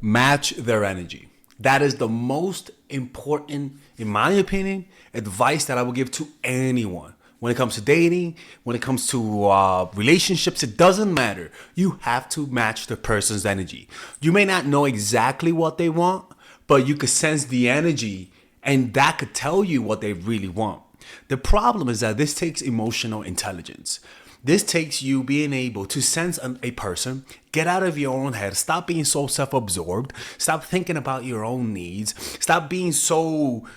Match their energy. That is the most important, in my opinion, advice that I would give to anyone. When it comes to dating, when it comes to relationships, it doesn't matter. You have to match the person's energy. You may not know exactly what they want, but you could sense the energy, and that could tell you what they really want. The problem is that this takes emotional intelligence. This takes you being able to sense a person, get out of your own head, stop being so self-absorbed, stop thinking about your own needs, stop being so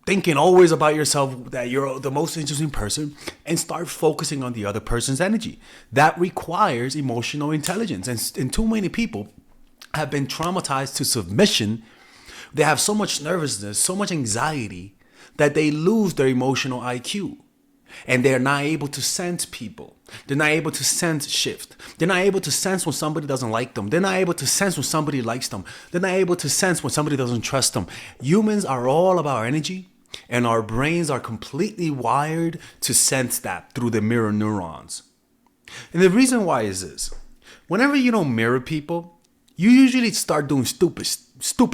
thinking always about yourself that you're the most interesting person, and start focusing on the other person's energy. That requires emotional intelligence. And too many people have been traumatized to submission. They have so much nervousness, so much anxiety that they lose their emotional IQ. And they're not able to sense people. They're not able to sense shift. They're not able to sense when somebody doesn't like them. They're not able to sense when somebody likes them. They're not able to sense when somebody doesn't trust them. Humans are all about energy, and our brains are completely wired to sense that through the mirror neurons. And the reason why is this. Whenever you don't mirror people, you usually start doing stupid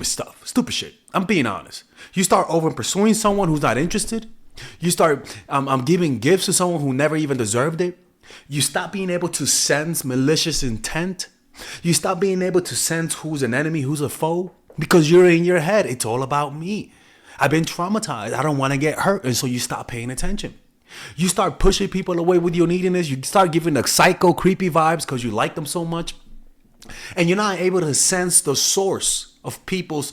stuff, stupid shit. I'm being honest. You start over pursuing someone who's not interested. You start giving gifts to someone who never even deserved it. You stop being able to sense malicious intent. You stop being able to sense who's an enemy, who's a foe, because you're in your head. It's all about me. I've been traumatized. I don't want to get hurt. And so you stop paying attention. You start pushing people away with your neediness. You start giving the psycho, creepy vibes because you like them so much. And you're not able to sense the source of people's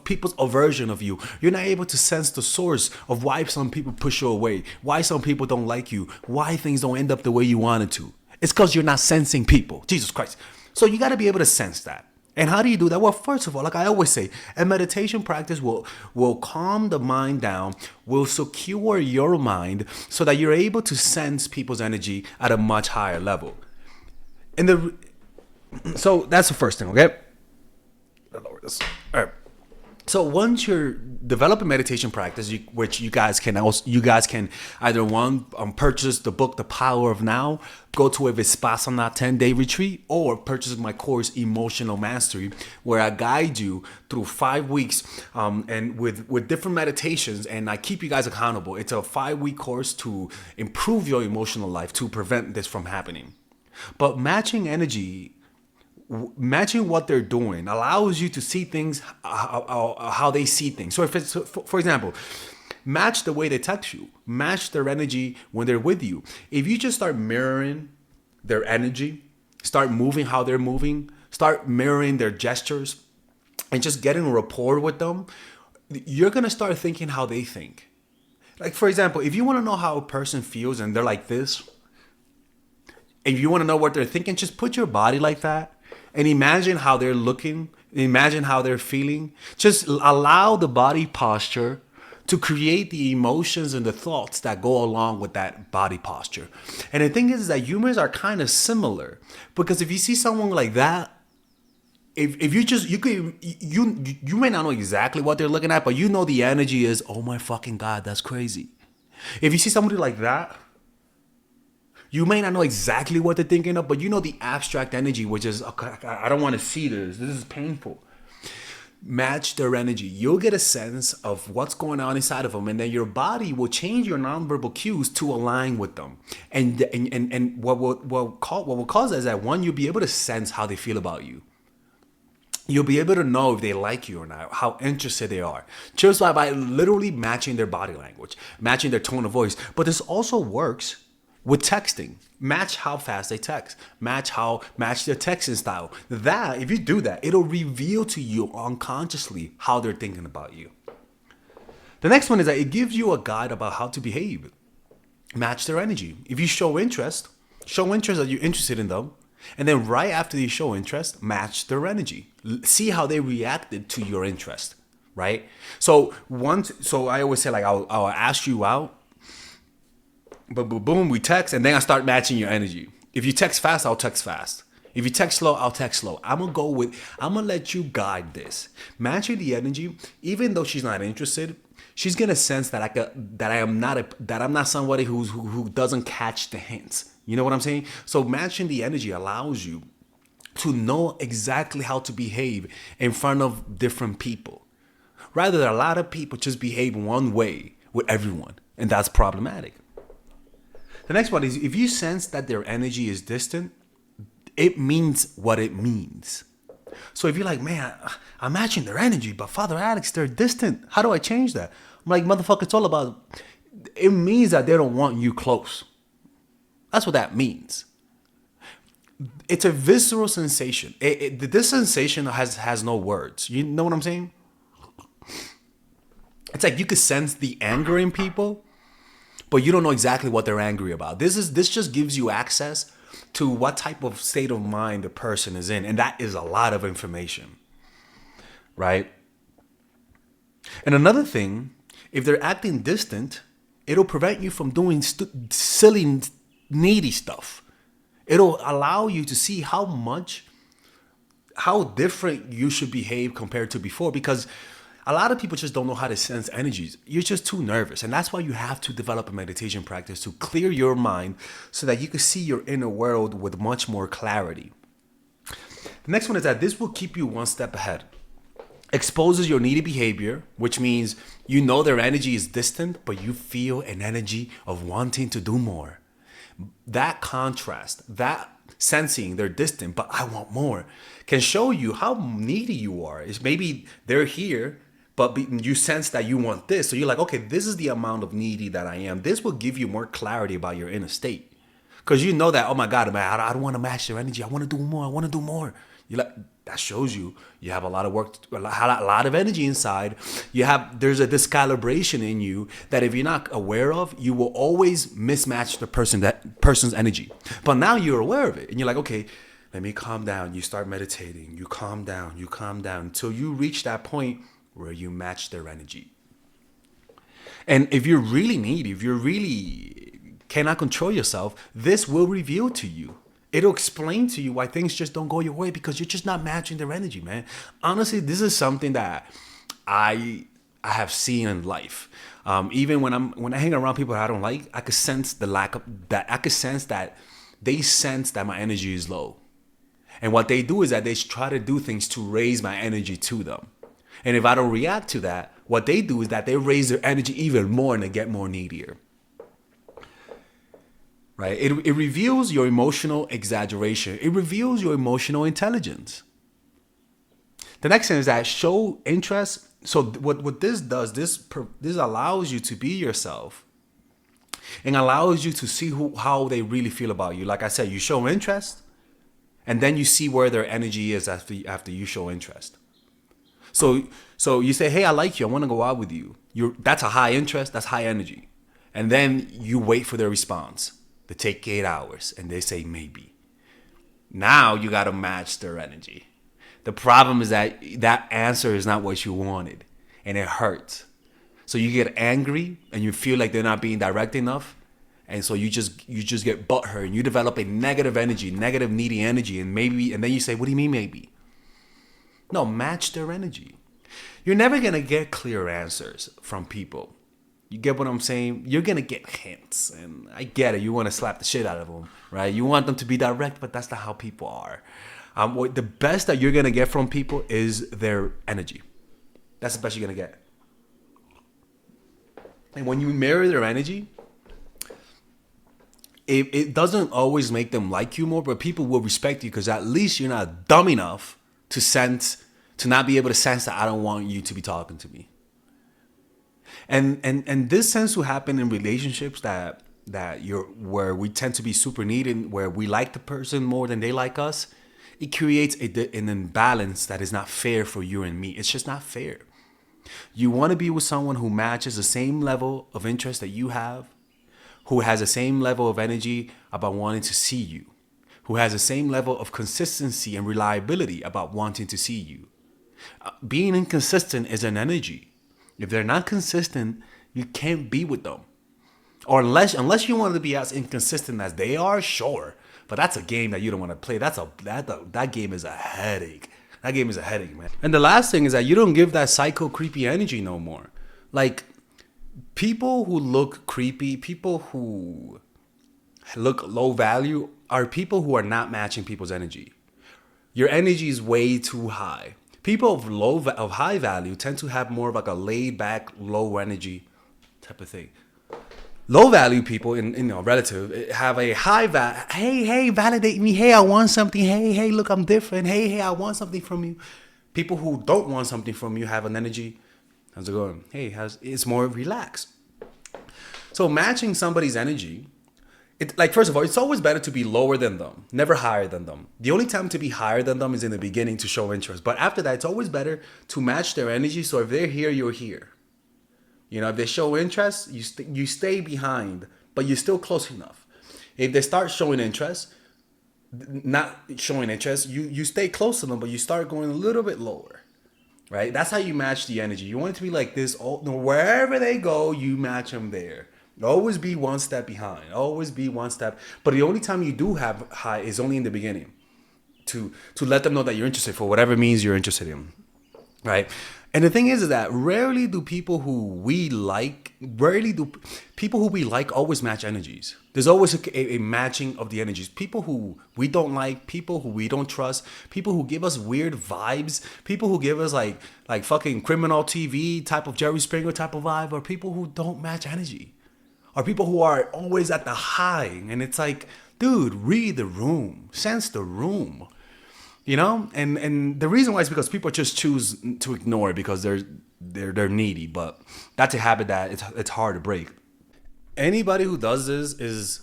people's aversion of you. You're not able to sense the source of why some people push you away, why some people don't like you, why things don't end up the way you wanted to. It's because you're not sensing people. Jesus Christ. So you got to be able to sense that. And how do you do that? Well, first of all, like I always say, a meditation practice will calm the mind down, will secure your mind so that you're able to sense people's energy at a much higher level. So that's the first thing, okay? Lower this. All right. So once you're developing meditation practice, which you guys can either purchase the book The Power of Now, go to a Vipassana 10-day retreat, or purchase my course Emotional Mastery, where I guide you through 5 weeks and with different meditations, and I keep you guys accountable. It's a 5-week course to improve your emotional life, to prevent this from happening. But matching what they're doing allows you to see things how they see things. So if it's, for example, match the way they text you, match their energy when they're with you. If you just start mirroring their energy, start moving how they're moving, start mirroring their gestures, and just getting a rapport with them, you're going to start thinking how they think. Like, for example, if you want to know how a person feels and they're like this, if you want to know what they're thinking, just put your body like that. And imagine how they're looking. Imagine how they're feeling. Just allow the body posture to create the emotions and the thoughts that go along with that body posture. And the thing is that humans are kind of similar, because if you see someone like that, if you may not know exactly what they're looking at, but you know the energy is, oh my fucking God, that's crazy. If you see somebody like that, you may not know exactly what they're thinking of, but you know the abstract energy, which is, okay, I don't want to see this. This is painful. Match their energy. You'll get a sense of what's going on inside of them, and then your body will change your nonverbal cues to align with them. And what will cause that is that, one, you'll be able to sense how they feel about you. You'll be able to know if they like you or not, how interested they are, just by literally matching their body language, matching their tone of voice. But this also works with texting. Match how fast they text. Match their texting style. That, if you do that, it'll reveal to you unconsciously how they're thinking about you. The next one is that it gives you a guide about how to behave. Match their energy. If you show interest that you're interested in them, and then right after you show interest, match their energy. See how they reacted to your interest, right? So I always say, like, I'll ask you out, but boom, we text, and then I start matching your energy. If you text fast, I'll text fast. If you text slow, I'll text slow. I'm gonna let you guide this. Matching the energy, even though she's not interested, she's gonna sense that I'm not somebody who doesn't catch the hints. You know what I'm saying? So matching the energy allows you to know exactly how to behave in front of different people. Rather, a lot of people just behave one way with everyone, and that's problematic. The next one is if you sense that their energy is distant, it means what it means. So if you're like, man, I'm matching their energy, but Father Alex, they're distant. How do I change that? I'm like, motherfucker, it's all about, it means that they don't want you close. That's what that means. It's a visceral sensation. This sensation has no words. You know what I'm saying? It's like you could sense the anger in people, but you don't know exactly what they're angry about. This just gives you access to what type of state of mind the person is in, and that is a lot of information, right? And another thing, if they're acting distant, it'll prevent you from doing silly, needy stuff. It'll allow you to see how different you should behave compared to before, because a lot of people just don't know how to sense energies. You're just too nervous. And that's why you have to develop a meditation practice to clear your mind so that you can see your inner world with much more clarity. The next one is that this will keep you one step ahead. Exposes your needy behavior, which means you know their energy is distant, but you feel an energy of wanting to do more. That contrast, that sensing they're distant, but I want more, can show you how needy you are. It's maybe they're here, but you sense that you want this. So you're like, okay, this is the amount of needy that I am. This will give you more clarity about your inner state. Because you know that, oh my God, man, I don't want to match their energy. I want to do more. I want to do more. You're like, that shows you have a lot of work, a lot of energy inside. There's a discalibration in you that if you're not aware of, you will always mismatch that person's energy. But now you're aware of it, and you're like, okay, let me calm down. You start meditating. You calm down until you reach that point where you match their energy. And if you're really needy, if you really cannot control yourself, this will reveal to you. It'll explain to you why things just don't go your way, because you're just not matching their energy, man. Honestly, this is something that I have seen in life. Even when I hang around people that I don't like, I could sense the lack of that. I could sense that they sense that my energy is low. And what they do is that they try to do things to raise my energy to them. And if I don't react to that, what they do is that they raise their energy even more and they get more needier. Right? It reveals your emotional exaggeration. It reveals your emotional intelligence. The next thing is that show interest. So what this does, this allows you to be yourself and allows you to see how they really feel about you. Like I said, you show interest and then you see where their energy is after you show interest. So you say, hey, I like you. I want to go out with you. That's a high interest. That's high energy. And then you wait for their response. They take 8 hours and they say maybe. Now you got to match their energy. The problem is that answer is not what you wanted and it hurts. So you get angry and you feel like they're not being direct enough. And so you just get butthurt and you develop a negative energy, negative needy energy. And then you say, what do you mean maybe? No, match their energy. You're never going to get clear answers from people. You get what I'm saying? You're going to get hints. And I get it. You want to slap the shit out of them, right? You want them to be direct, but that's not how people are. The best that you're going to get from people is their energy. That's the best you're going to get. And when you mirror their energy, it doesn't always make them like you more, but people will respect you because at least you're not dumb enough to not be able to sense that I don't want you to be talking to me. And this tends to happen in relationships where we tend to be super needy, where we like the person more than they like us. It creates an imbalance that is not fair for you and me. It's just not fair. You want to be with someone who matches the same level of interest that you have, who has the same level of energy about wanting to see you, who has the same level of consistency and reliability about wanting to see you. Being inconsistent is an energy. If they're not consistent, you can't be with them. Or unless you want to be as inconsistent as they are, sure. But that's a game that you don't want to play. That game is a headache. That game is a headache, man. And the last thing is that you don't give that psycho creepy energy no more. Like, people who look creepy, people who look low value are people who are not matching people's energy. your energy is way too high. People of high value tend to have more of like a laid back, low energy type of thing. Low value people in relative have a high value. Hey, validate me. Hey, I want something. Hey, look, I'm different. Hey, I want something from you. People who don't want something from you have an energy. How's it going? Hey, it's more relaxed. So matching somebody's energy, first of all, it's always better to be lower than them, never higher than them. The only time to be higher than them is in the beginning to show interest. But after that, it's always better to match their energy. So if they're here, you're here. You know, if they show interest, you stay behind, but you're still close enough. If they start showing interest, not showing interest, you stay close to them, but you start going a little bit lower, right? That's how you match the energy. You want it to be like this. Wherever they go, you match them there. Always be one step behind. Always be one step. But the only time you do have high is only in the beginning, to let them know that you're interested for whatever means you're interested in, right? And the thing is that rarely do people who we like always match energies. There's always a matching of the energies. People who we don't like, people who we don't trust, people who give us weird vibes, people who give us like fucking criminal TV type of Jerry Springer type of vibe, or people who don't match energy, or people who are always at the high. And it's like, dude, read the room, sense the room. You know, and the reason why is because people just choose to ignore it because they're needy. But that's a habit that it's hard to break. Anybody who does this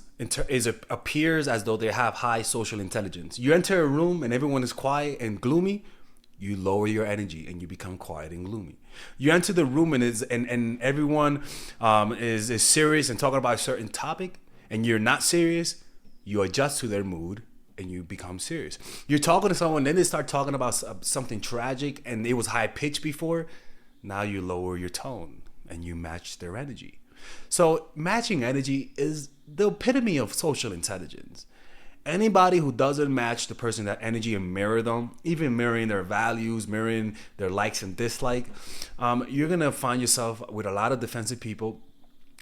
appears as though they have high social intelligence. You enter a room and everyone is quiet and gloomy, you lower your energy and you become quiet and gloomy. You enter the room and everyone is serious and talking about a certain topic, and you're not serious, you adjust to their mood and you become serious. You're talking to someone, then they start talking about something tragic and it was high pitched before. Now you lower your tone and you match their energy. So matching energy is the epitome of social intelligence. Anybody who doesn't match the person that energy and mirror them, even mirroring their values, mirroring their likes and dislikes, you're going to find yourself with a lot of defensive people.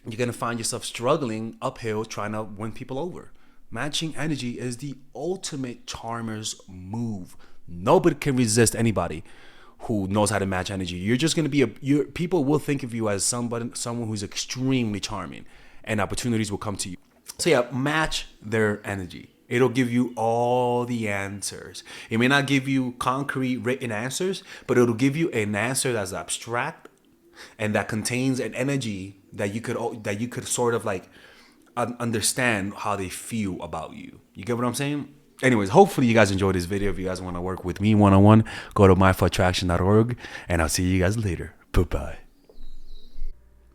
You're going to find yourself struggling uphill trying to win people over. Matching energy is the ultimate charmer's move. Nobody can resist anybody who knows how to match energy. You're just going to be people will think of you as someone who's extremely charming, and opportunities will come to you. So yeah, match their energy. It'll give you all the answers. It may not give you concrete written answers, but it'll give you an answer that's abstract and that contains an energy that you could sort of like understand how they feel about you. You get what I'm saying? Anyways, hopefully you guys enjoyed this video. If you guys want to work with me one-on-one, go to myforattraction.org, and I'll see you guys later. Bye-bye.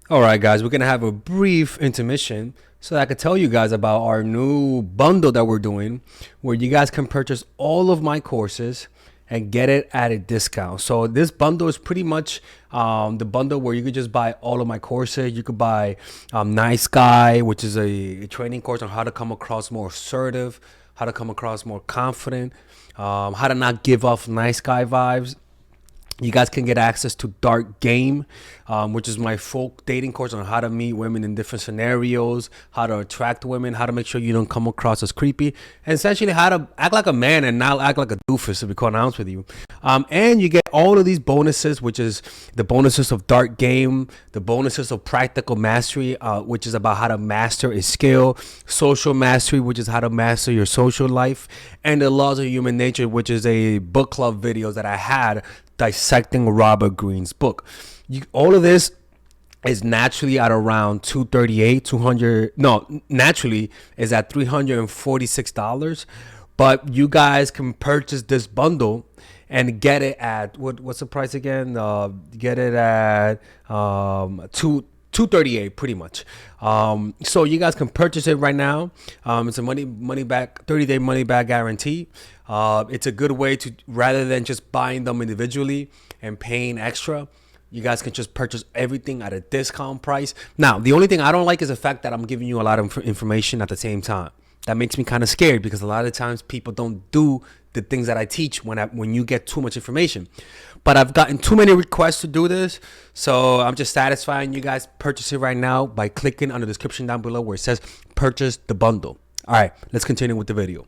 All right, guys, we're going to have a brief intermission so that I can tell you guys about our new bundle that we're doing, where you guys can purchase all of my courses and get it at a discount. So this bundle is pretty much the bundle where you could just buy all of my courses. You could buy Nice Guy, which is a training course on how to come across more assertive, how to come across more confident, how to not give off nice guy vibes. You guys can get access to Dark Game, which is my folk dating course on how to meet women in different scenarios, how to attract women, how to make sure you don't come across as creepy, and essentially how to act like a man and not act like a doofus, to be quite honest with you. And you get all of these bonuses, which is the bonuses of Dark Game, the bonuses of Practical Mastery, which is about how to master a skill, Social Mastery, which is how to master your social life, and the Laws of Human Nature, which is a book club videos that I had dissecting Robert Greene's book. All of this is naturally at around naturally is at $346, but you guys can purchase this bundle and get it at what's the price again? Get it at $238 pretty much. So you guys can purchase it right now. It's a money back 30-day money back guarantee. It's a good way to, rather than just buying them individually and paying extra, you guys can just purchase everything at a discount price. Now, the only thing I don't like is the fact that I'm giving you a lot of information at the same time. That makes me kind of scared because a lot of times people don't do the things that I teach when you get too much information. But I've gotten too many requests to do this, so I'm just satisfying you guys. Purchase it right now by clicking on the description down below where it says purchase the bundle. All right, let's continue with the video.